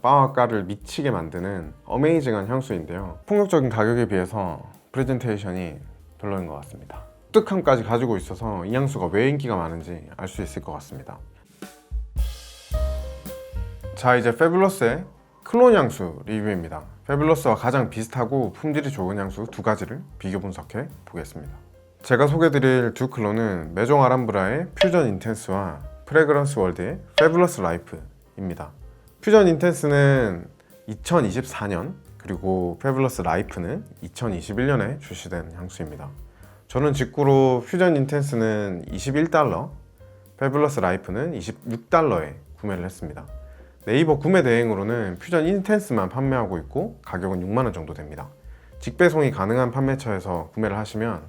바와가를 미치게 만드는 어메이징한 향수인데요, 폭력적인 가격에 비해서 프레젠테이션이 별로인 것 같습니다. 독특함까지 가지고 있어서 이 향수가 왜 인기가 많은지 알 수 있을 것 같습니다. 자, 이제 페뷸러스의 클론 향수 리뷰입니다. 페뷸러스와 가장 비슷하고 품질이 좋은 향수 두 가지를 비교 분석해 보겠습니다. 제가 소개드릴 두 클론은 메종 아람브라의 퓨전 인텐스와 프레그런스 월드의 페뷸러스 라이프입니다. 퓨전 인텐스는 2024년, 그리고 페뷸러스 라이프는 2021년에 출시된 향수입니다. 저는 직구로 퓨전 인텐스는 $21, 페뷸러스 라이프는 $26에 구매를 했습니다. 네이버 구매 대행으로는 퓨전 인텐스만 판매하고 있고 가격은 6만원 정도 됩니다. 직배송이 가능한 판매처에서 구매를 하시면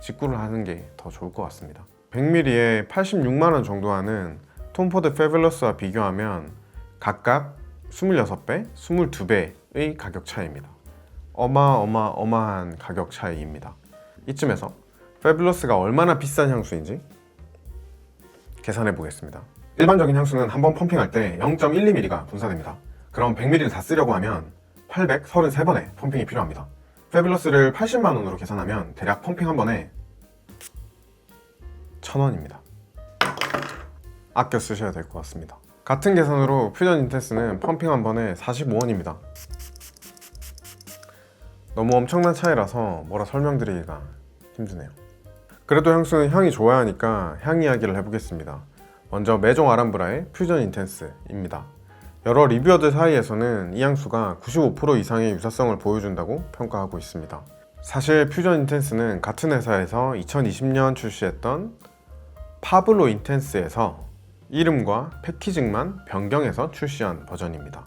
직구를 하는 게 더 좋을 것 같습니다. 100ml에 86만원 정도 하는 톰포드 페뷸러스와 비교하면 각각 26배, 22배의 가격 차이입니다. 어마어마한 가격 차이입니다. 이쯤에서 페뷸러스가 얼마나 비싼 향수인지 계산해 보겠습니다. 일반적인 향수는 한번 펌핑할 때 0.12ml가 분사됩니다. 그럼 100ml를 다 쓰려고 하면 833번의 펌핑이 필요합니다. 페뷸러스를 80만원으로 계산하면 대략 펌핑 한 번에 1000원입니다. 아껴 쓰셔야 될 것 같습니다. 같은 계산으로 퓨전 인텐스는 펌핑 한 번에 45원입니다. 너무 엄청난 차이라서 뭐라 설명드리기가 힘드네요. 그래도 향수는 향이 좋아야 하니까 향 이야기를 해보겠습니다. 먼저 메종 아람브라의 퓨전 인텐스입니다. 여러 리뷰어들 사이에서는 이 향수가 95% 이상의 유사성을 보여준다고 평가하고 있습니다. 사실 퓨전 인텐스는 같은 회사에서 2020년 출시했던 파블로 인텐스에서 이름과 패키징만 변경해서 출시한 버전입니다.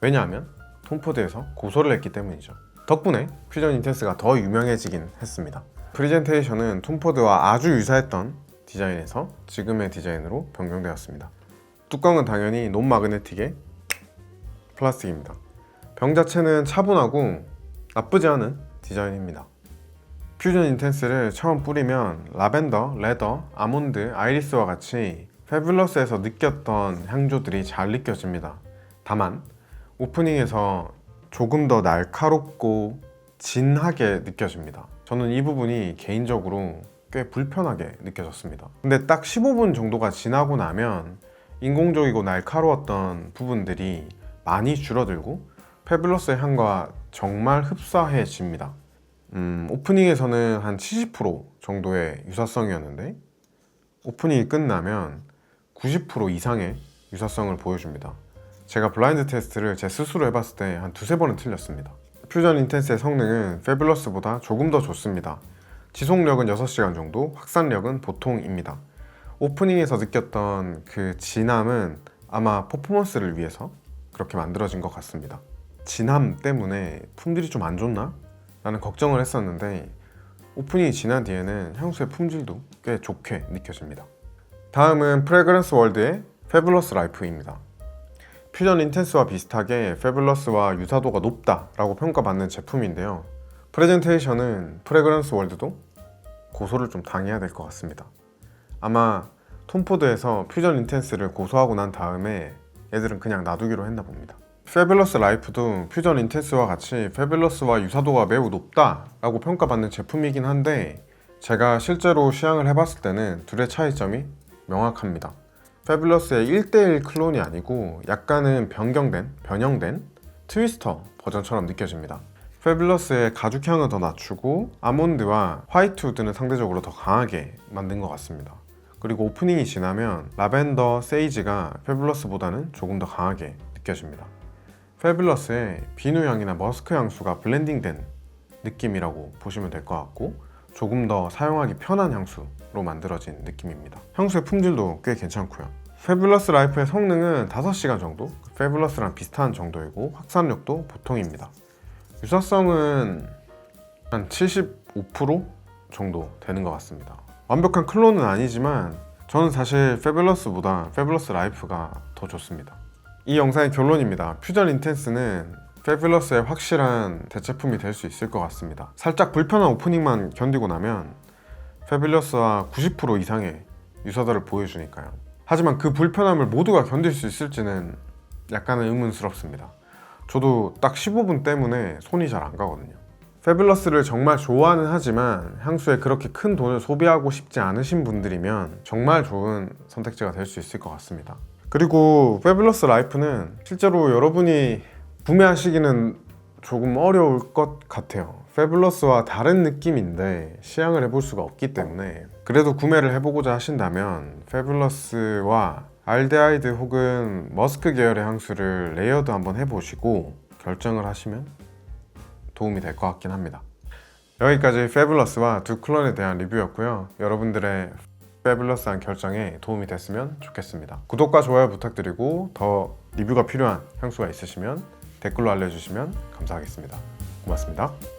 왜냐하면 톰포드에서 고소를 했기 때문이죠. 덕분에 퓨전 인텐스가 더 유명해지긴 했습니다. 프레젠테이션은 톰포드와 아주 유사했던 디자인에서 지금의 디자인으로 변경되었습니다. 뚜껑은 당연히 논마그네틱의 플라스틱입니다. 병 자체는 차분하고 나쁘지 않은 디자인입니다. 퓨전 인텐스를 처음 뿌리면 라벤더, 레더, 아몬드, 아이리스와 같이 페뷸러스에서 느꼈던 향조들이 잘 느껴집니다. 다만 오프닝에서 조금 더 날카롭고 진하게 느껴집니다. 저는 이 부분이 개인적으로 꽤 불편하게 느껴졌습니다. 근데 딱 15분 정도가 지나고 나면 인공적이고 날카로웠던 부분들이 많이 줄어들고 페뷸러스의 향과 정말 흡사해집니다. 오프닝에서는 한 70% 정도의 유사성이었는데 오프닝이 끝나면 90% 이상의 유사성을 보여줍니다. 제가 블라인드 테스트를 제 스스로 해봤을 때 한 두세 번은 틀렸습니다. 퓨전 인텐스의 성능은 페뷸러스보다 조금 더 좋습니다. 지속력은 6시간 정도, 확산력은 보통입니다. 오프닝에서 느꼈던 그 진함은 아마 퍼포먼스를 위해서 그렇게 만들어진 것 같습니다. 진함 때문에 품질이 좀 안 좋나? 라는 걱정을 했었는데 오프닝이 지난 뒤에는 향수의 품질도 꽤 좋게 느껴집니다. 다음은 프레그런스 월드의 페뷸러스 라이프입니다. 퓨전 인텐스와 비슷하게 페뷸러스와 유사도가 높다라고 평가받는 제품인데요. 프레젠테이션은 프레그런스 월드도 고소를 좀 당해야 될 것 같습니다. 아마 톰포드에서 퓨전 인텐스를 고소하고 난 다음에 얘들은 그냥 놔두기로 했나 봅니다. 페뷸러스 라이프도 퓨전 인텐스와 같이 페뷸러스와 유사도가 매우 높다라고 평가받는 제품이긴 한데 제가 실제로 시향을 해봤을 때는 둘의 차이점이 명확합니다. 페뷸러스의 1:1 클론이 아니고 약간은 변형된 트위스터 버전처럼 느껴집니다. 페뷸러스의 가죽향은 더 낮추고 아몬드와 화이트우드는 상대적으로 더 강하게 만든 것 같습니다. 그리고 오프닝이 지나면 라벤더, 세이지가 페뷸러스보다는 조금 더 강하게 느껴집니다. 페뷸러스의 비누향이나 머스크 향수가 블렌딩된 느낌이라고 보시면 될 것 같고 조금 더 사용하기 편한 향수로 만들어진 느낌입니다. 향수의 품질도 꽤 괜찮고요. 페뷸러스 라이프의 성능은 5시간 정도, 페뷸러스랑 비슷한 정도이고 확산력도 보통입니다. 유사성은 한 75% 정도 되는 것 같습니다. 완벽한 클론은 아니지만 저는 사실 페뷸러스보다 페뷸러스 라이프가 더 좋습니다. 이 영상의 결론입니다. 퓨전 인텐스는 페뷸러스의 확실한 대체품이 될 수 있을 것 같습니다. 살짝 불편한 오프닝만 견디고 나면 페뷸러스와 90% 이상의 유사도를 보여주니까요. 하지만 그 불편함을 모두가 견딜 수 있을지는 약간은 의문스럽습니다. 저도 딱 15분 때문에 손이 잘 안 가거든요. 페뷸러스를 정말 좋아는 하지만 향수에 그렇게 큰 돈을 소비하고 싶지 않으신 분들이면 정말 좋은 선택지가 될 수 있을 것 같습니다. 그리고 페뷸러스 라이프는 실제로 여러분이 구매하시기는 조금 어려울 것 같아요. 페뷸러스와 다른 느낌인데 시향을 해볼 수가 없기 때문에 그래도 구매를 해보고자 하신다면 페뷸러스와 알데하이드 혹은 머스크 계열의 향수를 레이어드 한번 해보시고 결정을 하시면 도움이 될 것 같긴 합니다. 여기까지 페뷸러스와 두 클론에 대한 리뷰였고요. 여러분들의 페뷸러스한 결정에 도움이 됐으면 좋겠습니다. 구독과 좋아요 부탁드리고 더 리뷰가 필요한 향수가 있으시면 댓글로 알려주시면 감사하겠습니다. 고맙습니다.